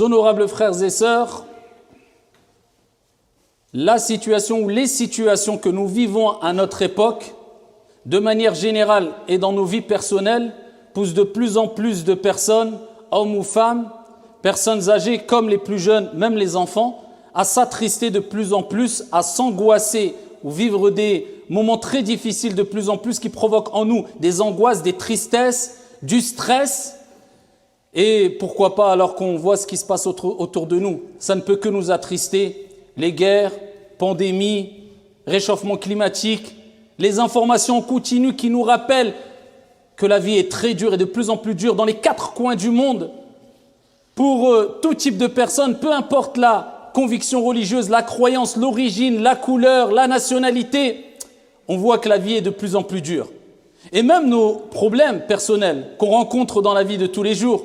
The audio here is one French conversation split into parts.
Honorables frères et sœurs, la situation ou les situations que nous vivons à notre époque, de manière générale et dans nos vies personnelles, poussent de plus en plus de personnes, hommes ou femmes, personnes âgées comme les plus jeunes, même les enfants, à s'attrister de plus en plus, à s'angoisser ou vivre des moments très difficiles de plus en plus qui provoquent en nous des angoisses, des tristesses, du stress. Et pourquoi pas, alors qu'on voit ce qui se passe autour de nous, ça ne peut que nous attrister. Les guerres, pandémies, réchauffement climatique, les informations continues qui nous rappellent que la vie est très dure et de plus en plus dure dans les 4 coins du monde. Pour tout type de personnes, peu importe la conviction religieuse, la croyance, l'origine, la couleur, la nationalité, on voit que la vie est de plus en plus dure. Et même nos problèmes personnels qu'on rencontre dans la vie de tous les jours,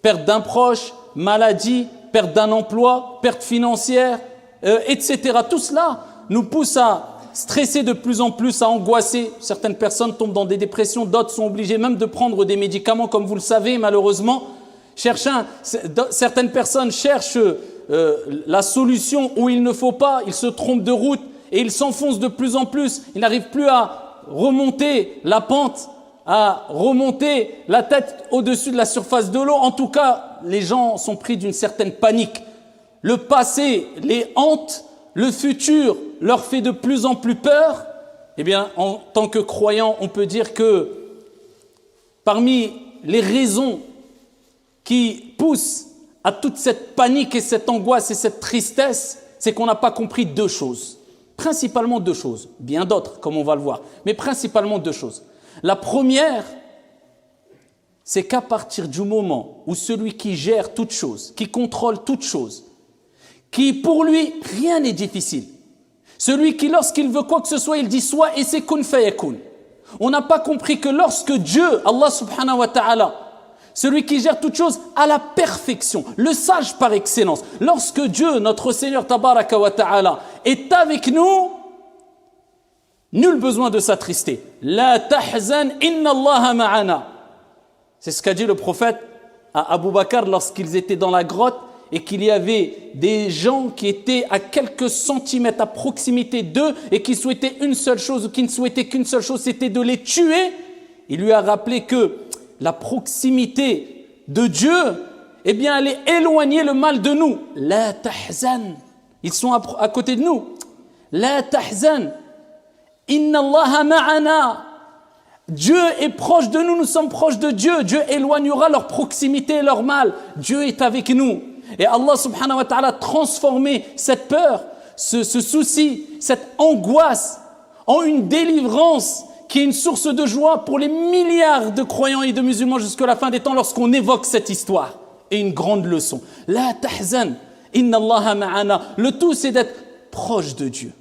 perte d'un proche, maladie, perte d'un emploi, perte financière, etc. Tout cela nous pousse à stresser de plus en plus, à angoisser. Certaines personnes tombent dans des dépressions, d'autres sont obligées même de prendre des médicaments, comme vous le savez, malheureusement. Certaines personnes cherchent la solution où il ne faut pas, ils se trompent de route et ils s'enfoncent de plus en plus. Ils n'arrivent plus à remonter la pente, à remonter la tête au-dessus de la surface de l'eau. En tout cas, les gens sont pris d'une certaine panique. Le passé les hante, le futur leur fait de plus en plus peur. Eh bien, en tant que croyant, on peut dire que parmi les raisons qui poussent à toute cette panique et cette angoisse et cette tristesse, c'est qu'on n'a pas compris 2 choses. Principalement 2 choses, bien d'autres comme on va le voir, mais principalement 2 choses. La première, c'est qu'à partir du moment où celui qui gère toute chose, qui contrôle toute chose, qui pour lui rien n'est difficile, celui qui lorsqu'il veut quoi que ce soit, il dit soit et c'est kun fayakun. On n'a pas compris que lorsque Dieu, Allah subhanahu wa ta'ala, celui qui gère toute chose à la perfection, le sage par excellence, lorsque Dieu, notre Seigneur tabaraka wa ta'ala, est avec nous, nul besoin de s'attrister. La tahzan inna Allah ma'ana. C'est ce qu'a dit le prophète à Abu Bakr lorsqu'ils étaient dans la grotte et qu'il y avait des gens qui étaient à quelques centimètres à proximité d'eux et qui souhaitaient une seule chose ou qui ne souhaitaient qu'une seule chose, c'était de les tuer. Il lui a rappelé que la proximité de Dieu, eh bien, elle est éloignée le mal de nous. La tahzan. Ils sont à côté de nous. La tahzan. Inna Allah ma'ana. Dieu est proche de nous, nous sommes proches de Dieu. Dieu éloignera leur proximité et leur mal. Dieu est avec nous. Et Allah subhanahu wa ta'ala a transformé cette peur, ce souci, cette angoisse en une délivrance qui est une source de joie pour les milliards de croyants et de musulmans jusqu'à la fin des temps lorsqu'on évoque cette histoire. Et une grande leçon. La tahzan, inna Allah ma'ana. Le tout, c'est d'être proche de Dieu.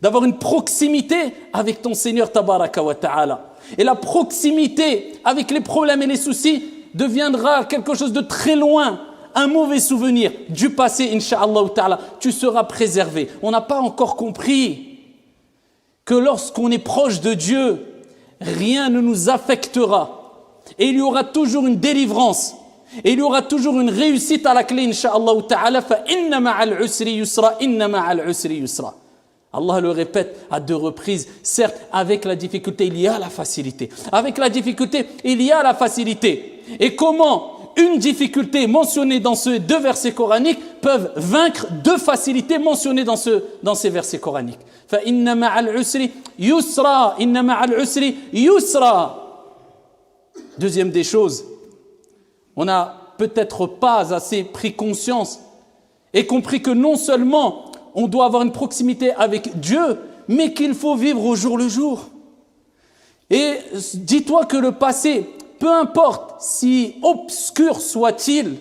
D'avoir une proximité avec ton Seigneur tabaraka wa ta'ala. Et la proximité avec les problèmes et les soucis deviendra quelque chose de très loin, un mauvais souvenir du passé, incha'Allah ta'ala. Tu seras préservé. On n'a pas encore compris que lorsqu'on est proche de Dieu, rien ne nous affectera. Et il y aura toujours une délivrance. Et il y aura toujours une réussite à la clé, incha'Allah ta'ala. Fa inna ma'al usri yusra, inna ma'al usri yusra. Allah le répète à 2 reprises. Certes, avec la difficulté, il y a la facilité. Avec la difficulté, il y a la facilité. Et comment une difficulté mentionnée dans ces 2 versets coraniques peuvent vaincre 2 facilités mentionnées dans ces versets coraniques. Fa inna ma'al usri yusra, inna ma'al usri yusra. Deuxième des choses, on n'a peut-être pas assez pris conscience et compris que non seulement on doit avoir une proximité avec Dieu, mais qu'il faut vivre au jour le jour. Et dis-toi que le passé, peu importe si obscur soit-il,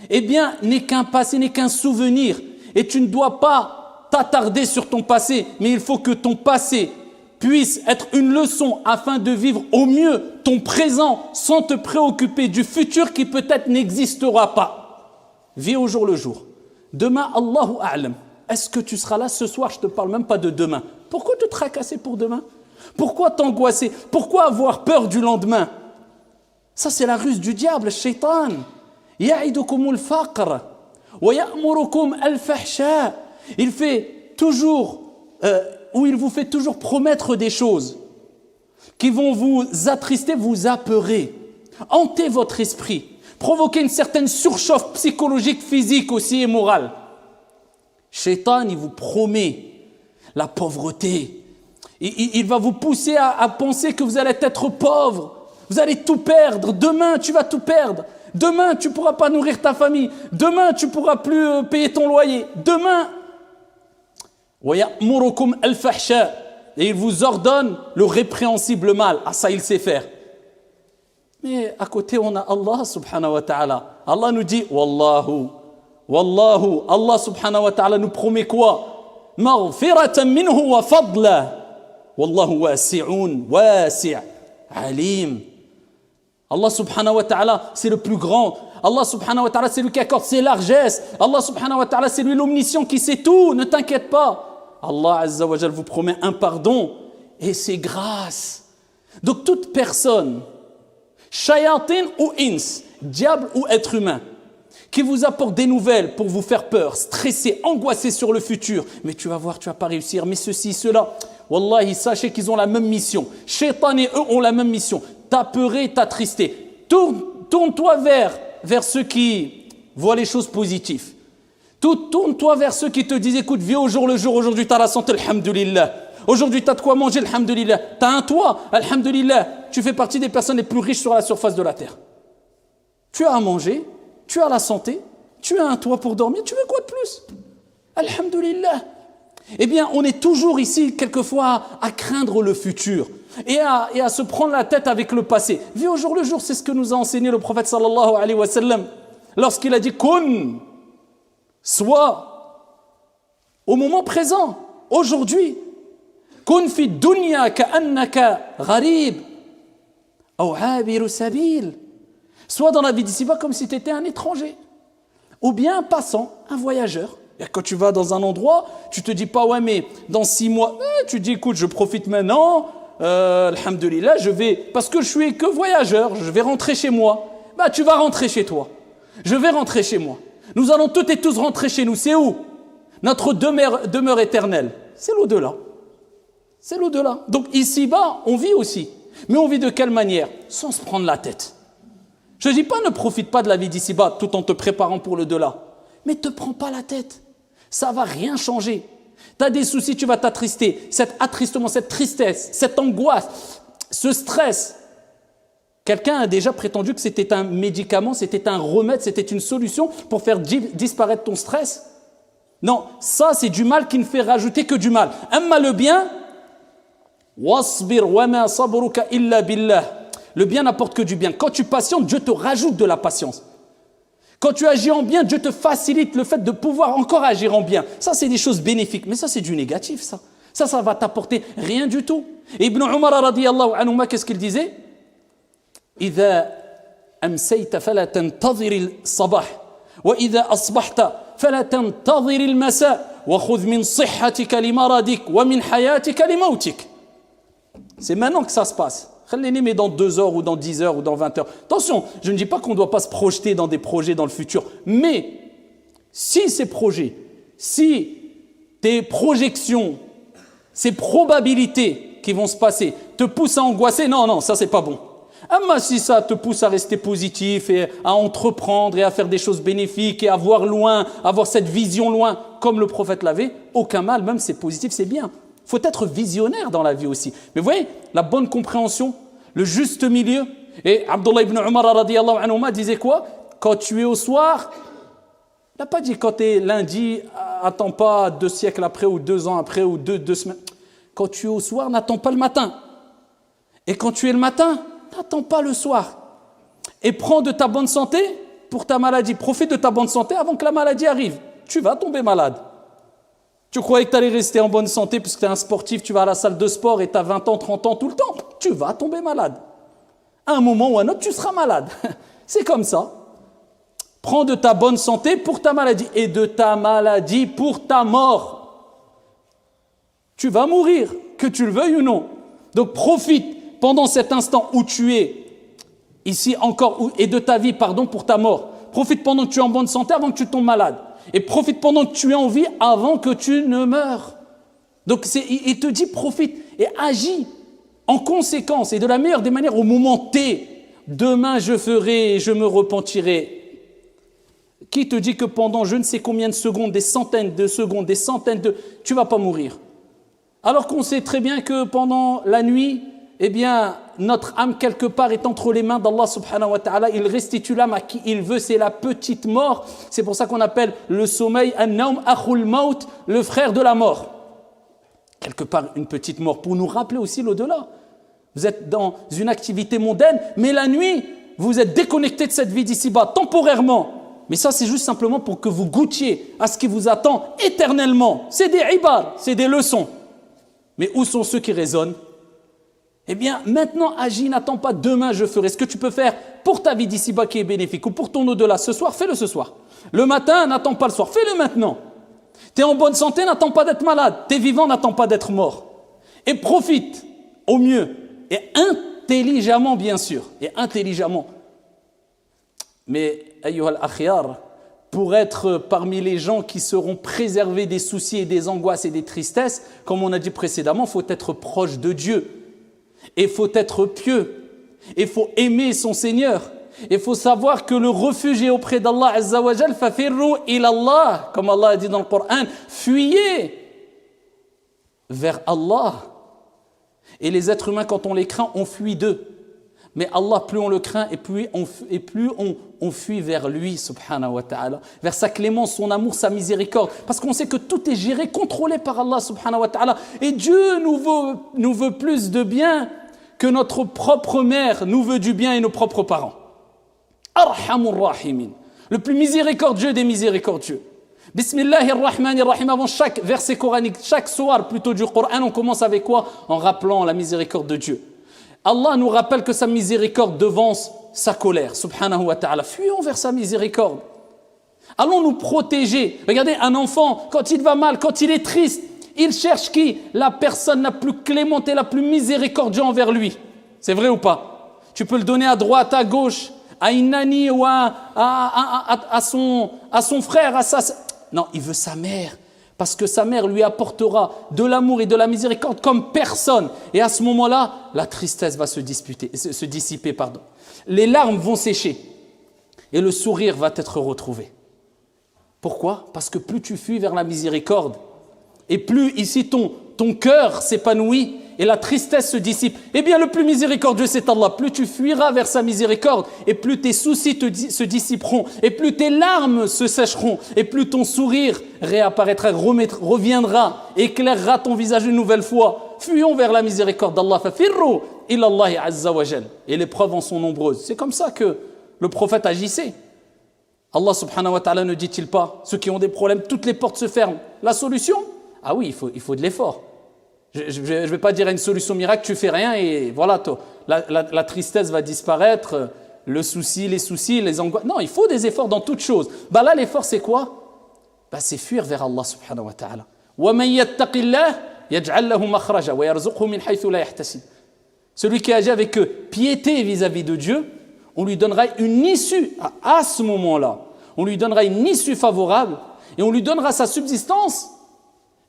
eh bien, n'est qu'un passé, n'est qu'un souvenir. Et tu ne dois pas t'attarder sur ton passé, mais il faut que ton passé puisse être une leçon afin de vivre au mieux ton présent sans te préoccuper du futur qui peut-être n'existera pas. Vis au jour le jour. Demain, Allahu a'lam. Est-ce que tu seras là ce soir? Je ne te parle même pas de demain. Pourquoi te tracasser pour demain? Pourquoi t'angoisser? Pourquoi avoir peur du lendemain? Ça, c'est la ruse du diable, le shaitan. Ya'idukumul faqr وَيَأْمُرُكُمْ الْفَحْشَاءَ. Il fait toujours, ou il vous fait toujours promettre des choses qui vont vous attrister, vous apeurer, hanter votre esprit, provoquer une certaine surchauffe psychologique, physique aussi et morale. Shaitan, il vous promet la pauvreté. Il va vous pousser à penser que vous allez être pauvre. Vous allez tout perdre. Demain, tu vas tout perdre. Demain, tu ne pourras pas nourrir ta famille. Demain, tu ne pourras plus payer ton loyer. Demain, وَيَأْمُرُكُمْ الْفَحْشَاءَ. Et il vous ordonne le répréhensible mal. Ah, ça, il sait faire. Mais à côté, on a Allah subhanahu wa ta'ala. Allah nous dit, Wallahu, Wallahu. Allah subhanahu wa ta'ala nous promet quoi? Maghfiratan minhu wa fadla. Wallahu wasi'un, wasi' alim. Allah subhanahu wa ta'ala, c'est le plus grand. Allah subhanahu wa ta'ala, c'est lui qui accorde ses largesses. Allah subhanahu wa ta'ala, c'est lui l'omniscient qui sait tout. Ne t'inquiète pas. Allah azza wa jal vous promet un pardon et c'est grâce. Donc toute personne, shayatin ou ins, diable ou être humain, qui vous apporte des nouvelles pour vous faire peur, stresser, angoisser sur le futur, mais tu vas voir, tu vas pas réussir, mais ceci, cela, wallahi, sachez qu'ils ont la même mission. Shaitan et eux ont la même mission. T'apeurer, t'attrister. Tourne-toi vers ceux qui voient les choses positives. Tourne-toi vers ceux qui te disent, écoute, vis au jour le jour, aujourd'hui tu as la santé, alhamdulillah. Aujourd'hui tu as de quoi manger, alhamdulillah. Tu as un toit, alhamdulillah. Tu fais partie des personnes les plus riches sur la surface de la terre. Tu as à manger, tu as la santé, tu as un toit pour dormir, tu veux quoi de plus? Alhamdulillah. Eh bien, on est toujours ici, quelquefois, à craindre le futur et à se prendre la tête avec le passé. Vis au jour le jour, c'est ce que nous a enseigné le prophète sallallahu alayhi wa sallam lorsqu'il a dit « Kun » soit au moment présent, aujourd'hui. « Kun fi dunya ka'annaka gharib ou abiru sabil » soit dans la vie d'ici-bas comme si tu étais un étranger ou bien un passant, un voyageur. Et quand tu vas dans un endroit, tu te dis pas, ouais, mais dans 6 mois, tu dis, écoute, je profite maintenant, alhamdulillah, parce que je suis que voyageur, je vais rentrer chez moi. Bah, tu vas rentrer chez toi. Je vais rentrer chez moi. Nous allons toutes et tous rentrer chez nous. C'est où? Notre demeure éternelle. C'est l'au-delà. C'est l'au-delà. Donc ici-bas, on vit aussi. Mais on vit de quelle manière? Sans se prendre la tête. Je ne dis pas ne profite pas de la vie d'ici-bas tout en te préparant pour le delà. Mais ne te prends pas la tête. Ça ne va rien changer. Tu as des soucis, tu vas t'attrister. Cet attristement, cette tristesse, cette angoisse, ce stress. Quelqu'un a déjà prétendu que c'était un médicament, c'était un remède, c'était une solution pour faire disparaître ton stress. Non, ça c'est du mal qui ne fait rajouter que du mal. Amma le bien, wasbir wa ma sabruka illa billah. Le bien n'apporte que du bien. Quand tu patientes, Dieu te rajoute de la patience. Quand tu agis en bien, Dieu te facilite le fait de pouvoir encore agir en bien. Ça, c'est des choses bénéfiques. Mais ça, c'est du négatif, ça. Ça va t'apporter rien du tout. Et Ibn Umar, radiyallahu anhuma, qu'est-ce qu'il disait? إذا أمسيت فلا تنتظر الصباح وإذا أصبحت فلا تنتظر المساء وخذ من صحتك لمرضك ومن حياتك لموتك. C'est maintenant que ça se passe. Mais dans 2 heures ou dans 10 heures ou dans 20 heures. Attention, je ne dis pas qu'on ne doit pas se projeter dans des projets dans le futur. Mais si ces projets, si tes projections, ces probabilités qui vont se passer te poussent à angoisser, non, ça c'est pas bon. Mais si ça te pousse à rester positif et à entreprendre et à faire des choses bénéfiques et à voir loin, avoir cette vision loin, comme le prophète l'avait, aucun mal, même c'est positif, c'est bien. Il faut être visionnaire dans la vie aussi. Mais vous voyez, la bonne compréhension, le juste milieu. Et Abdullah ibn Umar radiyallahu anhuma disait quoi? Quand tu es au soir, il n'a pas dit quand tu es lundi, attends pas 2 siècles après ou 2 ans après ou 2 semaines. Quand tu es au soir, n'attends pas le matin. Et quand tu es le matin, n'attends pas le soir. Et prends de ta bonne santé pour ta maladie. Profite de ta bonne santé avant que la maladie arrive. Tu vas tomber malade. Tu croyais que tu allais rester en bonne santé parce que tu es un sportif, tu vas à la salle de sport et tu as 20 ans, 30 ans tout le temps. Tu vas tomber malade. À un moment ou à un autre, tu seras malade. C'est comme ça. Prends de ta bonne santé pour ta maladie et de ta maladie pour ta mort. Tu vas mourir, que tu le veuilles ou non. Donc profite pendant cet instant où tu es ici encore et de ta vie, pour ta mort. Profite pendant que tu es en bonne santé avant que tu tombes malade. Et profite pendant que tu es en vie avant que tu ne meurs. Donc il te dit profite et agis en conséquence et de la meilleure des manières au moment T. Demain je ferai et je me repentirai. Qui te dit que pendant je ne sais combien de secondes, des centaines de secondes, des centaines de... Tu ne vas pas mourir. Alors qu'on sait très bien que pendant la nuit, eh bien, notre âme quelque part est entre les mains d'Allah subhanahu wa ta'ala. Il restitue l'âme à qui il veut, c'est la petite mort. C'est pour ça qu'on appelle le sommeil an-nawm akhul maut, le frère de la mort. Quelque part une petite mort pour nous rappeler aussi l'au-delà. Vous êtes dans une activité mondaine, mais la nuit, vous êtes déconnecté de cette vie d'ici-bas, temporairement. Mais ça, c'est juste simplement pour que vous goûtiez à ce qui vous attend éternellement. C'est des ibad, c'est des leçons. Mais où sont ceux qui raisonnent? Eh bien, maintenant, agis, n'attends pas demain, je ferai. Ce que tu peux faire pour ta vie d'ici-bas qui est bénéfique ou pour ton au-delà ce soir, fais-le ce soir. Le matin, n'attends pas le soir, fais-le maintenant. Tu es en bonne santé, n'attends pas d'être malade. Tu es vivant, n'attends pas d'être mort. Et profite au mieux et intelligemment, bien sûr. Et intelligemment. Mais, ayyuhal akhyar, pour être parmi les gens qui seront préservés des soucis et des angoisses et des tristesses, comme on a dit précédemment, il faut être proche de Dieu. Et il faut être pieux. Il faut aimer son Seigneur. Il faut savoir que le refuge est auprès d'Allah Azza wa Jal. Fafirru ilallah, comme Allah a dit dans le Coran. Fuyez vers Allah. Et les êtres humains, quand on les craint, on fuit d'eux. Mais Allah, plus on le craint et plus on fuit vers lui, subhanahu wa ta'ala, vers sa clémence, son amour, sa miséricorde. Parce qu'on sait que tout est géré, contrôlé par Allah, subhanahu wa ta'ala. Et Dieu nous veut plus de bien que notre propre mère nous veut du bien et nos propres parents. Arhamur rahimin. Le plus miséricordieux des miséricordieux. Bismillahirrahmanirrahim. Avant chaque verset coranique, chaque soir plutôt du Coran, on commence avec quoi? En rappelant la miséricorde de Dieu. Allah nous rappelle que sa miséricorde devance sa colère, subhanahu wa ta'ala. Fuyons vers sa miséricorde. Allons nous protéger. Regardez, un enfant, quand il va mal, quand il est triste, il cherche qui? La personne la plus clémente et la plus miséricordieuse envers lui. C'est vrai ou pas? Tu peux le donner à droite, à gauche, à une nanny ou à son frère, à sa... Non, il veut sa mère. Parce que sa mère lui apportera de l'amour et de la miséricorde comme personne. Et à ce moment-là, la tristesse va se dissiper. Les larmes vont sécher. Et le sourire va être retrouvé. Pourquoi? Parce que plus tu fuis vers la miséricorde, et plus ici ton cœur s'épanouit, et la tristesse se dissipe. Eh bien, le plus miséricordieux, c'est Allah. Plus tu fuiras vers sa miséricorde, et plus tes soucis se dissiperont, et plus tes larmes se sécheront, et plus ton sourire réapparaîtra, reviendra, éclairera ton visage une nouvelle fois. Fuyons vers la miséricorde d'Allah. Fafirru ilallahi azza wa jal. Et les preuves en sont nombreuses. C'est comme ça que le prophète agissait. Allah subhanahu wa ta'ala ne dit-il pas, ceux qui ont des problèmes, toutes les portes se ferment. La solution? Ah oui, il faut de l'effort. Je ne vais pas dire une solution miracle, tu fais rien et voilà, la tristesse va disparaître, le souci, les soucis, les angoisses. Non, il faut des efforts dans toutes choses. Bah là, l'effort, c'est quoi? Bah, c'est fuir vers Allah subhanahu wa ta'ala. وَمَنْ يَتَّقِ اللَّهِ يَجْعَلْ لَهُ مَخْرَجًا وَيَرْزُقْهُ مِنْ حَيْثُ لَا يَحْتَسِبُ. Celui qui agit avec piété vis-à-vis de Dieu, on lui donnera une issue à ce moment-là. On lui donnera une issue favorable et on lui donnera sa subsistance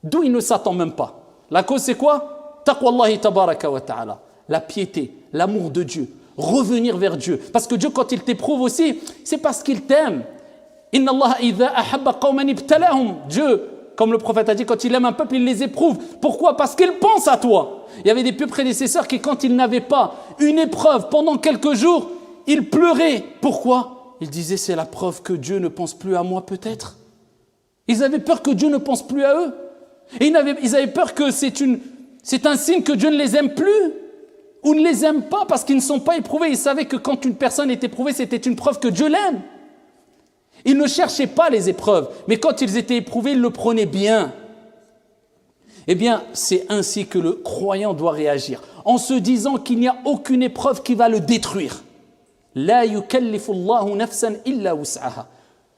d'où il ne s'attend même pas. La cause, c'est quoi? Taqwallahi tabaraka wa ta'ala. La piété, l'amour de Dieu. Revenir vers Dieu. Parce que Dieu, quand il t'éprouve aussi, c'est parce qu'il t'aime. Inna Allah idha ahabba qawman ibtalahum. Dieu, comme le prophète a dit, quand il aime un peuple, il les éprouve. Pourquoi? Parce qu'il pense à toi. Il y avait des pieux prédécesseurs qui, quand ils n'avaient pas une épreuve pendant quelques jours, ils pleuraient. Pourquoi? Ils disaient, c'est la preuve que Dieu ne pense plus à moi peut-être. Ils avaient peur que Dieu ne pense plus à eux. Et ils avaient peur que c'est un signe que Dieu ne les aime plus ou ne les aime pas parce qu'ils ne sont pas éprouvés. Ils savaient que quand une personne est éprouvée, c'était une preuve que Dieu l'aime. Ils ne cherchaient pas les épreuves, mais quand ils étaient éprouvés, ils le prenaient bien. Eh bien, c'est ainsi que le croyant doit réagir, en se disant qu'il n'y a aucune épreuve qui va le détruire. La yukallifu Allahu nafsan illa wus'aha.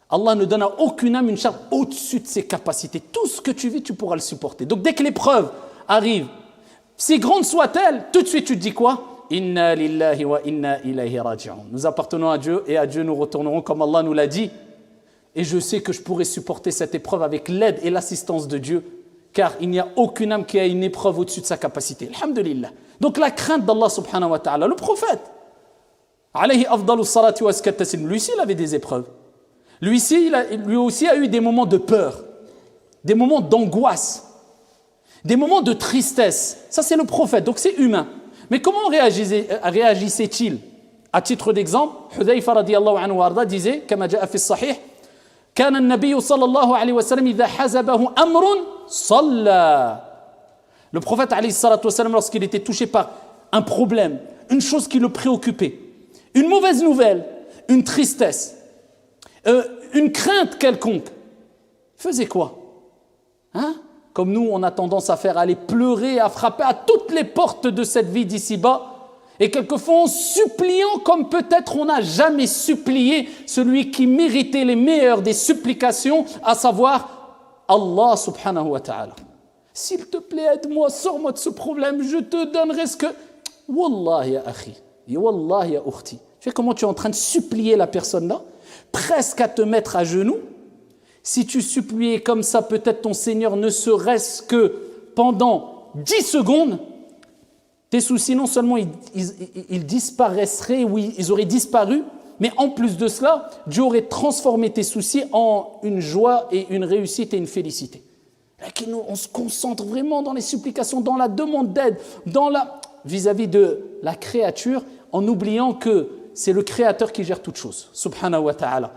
Allah ne donne à aucune âme une charge au-dessus de ses capacités. Tout ce que tu vis, tu pourras le supporter. Donc dès que l'épreuve arrive, si grande soit-elle, tout de suite tu te dis quoi? Inna lillahi wa inna ilayhi raji'un. Nous appartenons à Dieu et à Dieu nous retournerons comme Allah nous l'a dit. Et je sais que je pourrai supporter cette épreuve avec l'aide et l'assistance de Dieu, car il n'y a aucune âme qui a une épreuve au-dessus de sa capacité. Alhamdulillah. Donc la crainte d'Allah subhanahu wa ta'ala, le prophète, alayhi afdalu salati wa azka taslim, lui aussi il avait des épreuves. Lui aussi a eu des moments de peur, des moments d'angoisse, des moments de tristesse. Ça c'est le prophète, donc c'est humain. Mais comment réagissait-il? À titre d'exemple, Hudayfa radiyallahu anhu warda disait, comme jaa fi sahih, كان النبي صلى الله عليه وسلم إذا حزبه أمر صلى. Le prophète alayhi salatu wasalam, lorsqu'il était touché par un problème, une chose qui le préoccupait, une mauvaise nouvelle, une tristesse, une crainte quelconque, il faisait quoi? Comme nous, on a tendance à faire, aller pleurer, à frapper à toutes les portes de cette vie d'ici-bas, et quelquefois en suppliant comme peut-être on n'a jamais supplié celui qui méritait les meilleures des supplications, à savoir Allah subhanahu wa ta'ala. S'il te plaît, aide-moi, sors-moi de ce problème, je te donnerai ce que... Wallah ya akhi, wallah ya ukhti. Tu sais comment tu es en train de supplier la personne là, presque à te mettre à genoux. Si tu suppliais comme ça, peut-être ton Seigneur ne serait-ce que pendant 10 secondes, tes soucis, non seulement ils disparaîtraient, oui, ils auraient disparu, mais en plus de cela, Dieu aurait transformé tes soucis en une joie et une réussite et une félicité. Là, on se concentre vraiment dans les supplications, dans la demande d'aide, vis-à-vis de la créature, en oubliant que c'est le Créateur qui gère toutes choses, subhanahu wa ta'ala.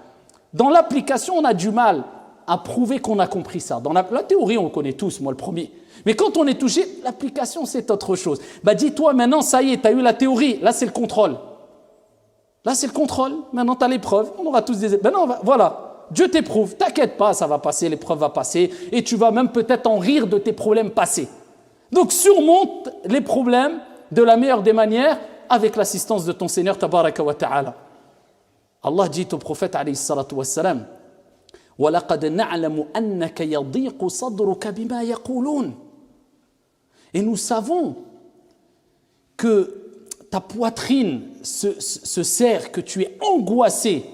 Dans l'application, on a du mal à prouver qu'on a compris ça. Dans la théorie, on le connaît tous, moi le premier. Mais quand on est touché, l'application, c'est autre chose. Dis-toi maintenant, ça y est, tu as eu la théorie, là c'est le contrôle. Là c'est le contrôle, maintenant tu as l'épreuve, on aura tous des... voilà, Dieu t'éprouve, t'inquiète pas, ça va passer, l'épreuve va passer, et tu vas même peut-être en rire de tes problèmes passés. Donc surmonte les problèmes de la meilleure des manières avec l'assistance de ton Seigneur, tabaraka wa ta'ala. Allah dit au prophète, alayhi salatu wassalam, « وَلَقَدْ نَعْلَمُ أَنَّكَ يَضِيقُ صَدْرُكَ بِمَا يَقُولُونَ » Et nous savons que ta poitrine se serre, que tu es angoissé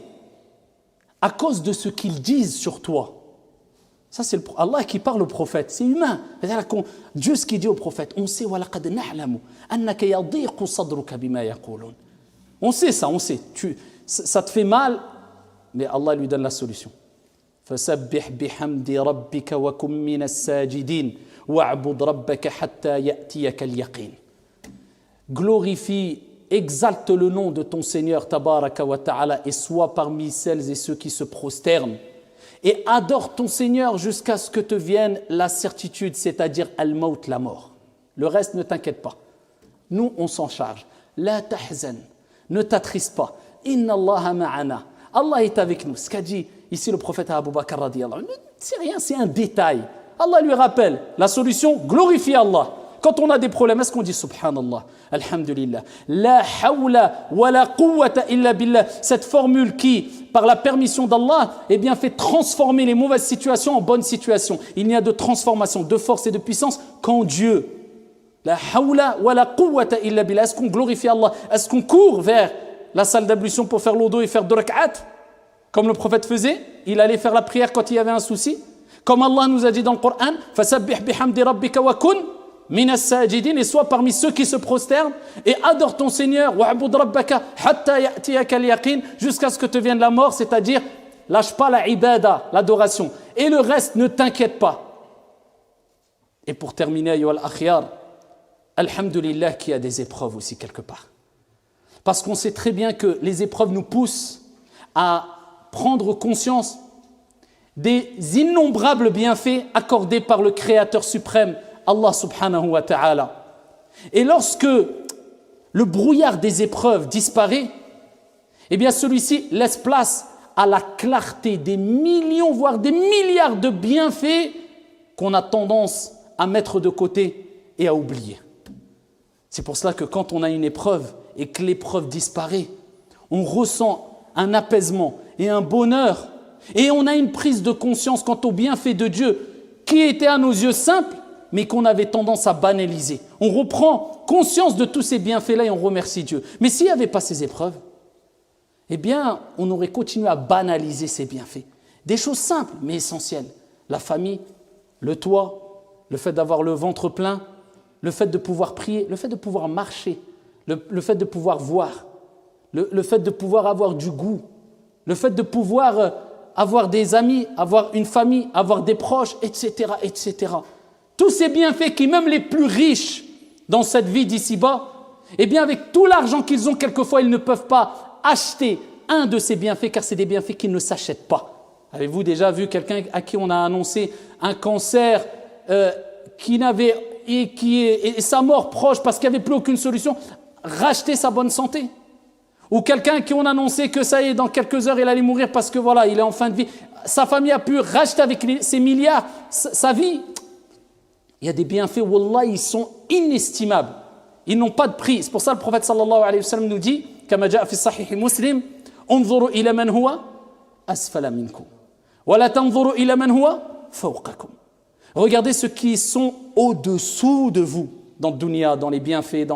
à cause de ce qu'ils disent sur toi. Ça, c'est Allah qui parle au prophète, c'est humain. Dieu, ce qu'il dit au prophète, on sait, وَلَقَدْ نَعْلَمُ أَنَّكَ يَضِيقُ صَدْرُكَ بِمَا يَقُولُونَ. On sait ça, on sait. Ça te fait mal, mais Allah lui donne la solution. فَسَبِّحْ بِحَمْدِ رَبِّكَ وَكُمْ مِنَ السَّاجِدِينَ وَاعْبُدْ رَبَّكَ حَتَّى يَأْتِيَكَ الْيَقِينَ. Glorifie, exalte le nom de ton Seigneur tabaraka wa ta'ala et sois parmi celles et ceux qui se prosternent. Et adore ton Seigneur jusqu'à ce que te vienne la certitude, c'est-à-dire al-maut, la mort. Le reste, ne t'inquiète pas. Nous, on s'en charge. La tahzan, ne t'attriste pas. Inna Allaha ma'ana. Allah est avec nous. Ce qu'a dit ici le prophète Abu Bakr radiyallahu anhu, c'est rien, c'est un détail. Allah lui rappelle la solution, glorifie Allah. Quand on a des problèmes, est-ce qu'on dit subhanallah, alhamdulillah, la hawla wa la quwwata illa billah, cette formule qui, par la permission d'Allah, eh bien, fait transformer les mauvaises situations en bonnes situations. Il n'y a de transformation, de force et de puissance qu'en Dieu. La hawla wa la quwwata illa billah. Est-ce qu'on glorifie Allah? Est-ce qu'on court vers la salle d'ablution pour faire l'odo et faire 2 rak'at, comme le prophète faisait? Il allait faire la prière quand il y avait un souci. Comme Allah nous a dit dans le Coran, fasabbih bihamdi rabbika wa kun minas sajidin, et sois parmi ceux qui se prosternent et adore ton Seigneur, wa'bud rabbaka hatta ya'tiyaka al-yaqin, jusqu'à ce que te vienne la mort, c'est-à-dire lâche pas la ibada, l'adoration, et le reste ne t'inquiète pas. Et pour terminer, ayyuha al-akhyar, alhamdulillah qu'il y a des épreuves aussi quelque part. Parce qu'on sait très bien que les épreuves nous poussent à prendre conscience des innombrables bienfaits accordés par le Créateur suprême, Allah subhanahu wa ta'ala. Et lorsque le brouillard des épreuves disparaît, eh bien celui-ci laisse place à la clarté des millions, voire des milliards de bienfaits qu'on a tendance à mettre de côté et à oublier. C'est pour cela que quand on a une épreuve et que l'épreuve disparaît, on ressent un apaisement et un bonheur, et on a une prise de conscience quant aux bienfaits de Dieu qui étaient à nos yeux simples, mais qu'on avait tendance à banaliser. On reprend conscience de tous ces bienfaits-là et on remercie Dieu. Mais s'il n'y avait pas ces épreuves, eh bien, on aurait continué à banaliser ces bienfaits. Des choses simples, mais essentielles. La famille, le toit, le fait d'avoir le ventre plein, le fait de pouvoir prier, le fait de pouvoir marcher, le fait de pouvoir voir, le fait de pouvoir avoir du goût, le fait de pouvoir avoir des amis, avoir une famille, avoir des proches, etc., etc. Tous ces bienfaits qui, même les plus riches dans cette vie d'ici-bas, eh bien, avec tout l'argent qu'ils ont, quelquefois, ils ne peuvent pas acheter un de ces bienfaits, car c'est des bienfaits qui ne s'achètent pas. Avez-vous déjà vu quelqu'un à qui on a annoncé un cancer et sa mort proche parce qu'il n'y avait plus aucune solution, racheter sa bonne santé? Ou quelqu'un à qui on a annoncé que ça y est, dans quelques heures, il allait mourir parce que voilà, il est en fin de vie. Sa famille a pu racheter avec ses milliards sa vie. Il y a des bienfaits, wallah, ils sont inestimables. Ils n'ont pas de prix. C'est pour ça que le prophète sallallahu alayhi wa sallam nous dit, comme jaa fi sahih Muslim, انظروا إلى من هو أسفل منكم ولا تنظروا إلى من هو فوقكم. Regardez ceux qui sont au-dessous de vous, dans le dunya, dans les bienfaits,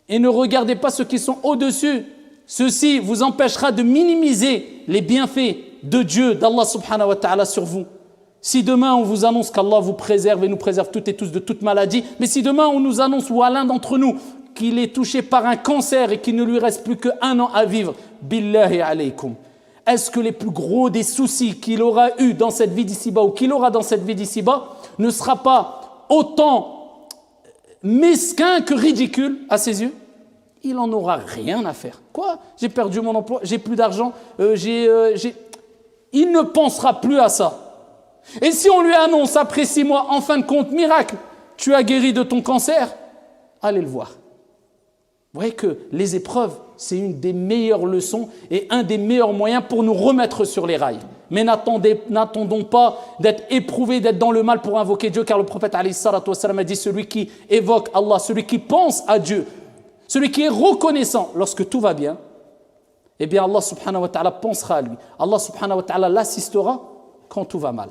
et ne regardez pas ceux qui sont au-dessus. Ceci vous empêchera de minimiser les bienfaits de Dieu, d'Allah subhanahu wa ta'ala sur vous. Si demain on vous annonce qu'Allah vous préserve et nous préserve toutes et tous de toute maladie, mais si demain on nous annonce, ou à l'un d'entre nous, qu'il est touché par un cancer et qu'il ne lui reste plus qu'1 an à vivre, billahi alaykum, est-ce que les plus gros des soucis qu'il aura eu dans cette vie d'ici-bas ou qu'il aura dans cette vie d'ici-bas ne sera pas autant mesquin que ridicule à ses yeux? Il n'en aura rien à faire. Quoi? J'ai perdu mon emploi, j'ai plus d'argent, il ne pensera plus à ça. Et si on lui annonce après 6 mois, en fin de compte, miracle, tu as guéri de ton cancer, allez le voir. Vous voyez que les épreuves, c'est une des meilleures leçons et un des meilleurs moyens pour nous remettre sur les rails. Mais n'attendons pas d'être éprouvés, d'être dans le mal pour invoquer Dieu, car le prophète alayhi salatu wassalam a dit, celui qui évoque Allah, celui qui pense à Dieu, celui qui est reconnaissant lorsque tout va bien, eh bien Allah subhanahu wa ta'ala pensera à lui. Allah subhanahu wa ta'ala l'assistera quand tout va mal.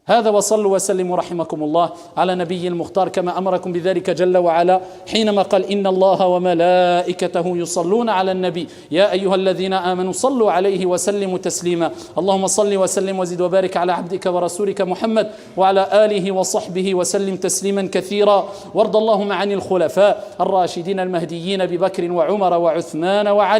هذا وصلوا وسلموا رحمكم الله على نبي المختار كما أمركم بذلك جل وعلا حينما قال إن الله وملائكته يصلون على النبي يا أيها الذين آمنوا صلوا عليه وسلموا تسليما اللهم صل وسلم وزد وبارك على عبدك ورسولك محمد وعلى آله وصحبه وسلم تسليما كثيرا وارض اللهم عن الخلفاء الراشدين المهديين أبي بكر وعمر وعثمان وعلي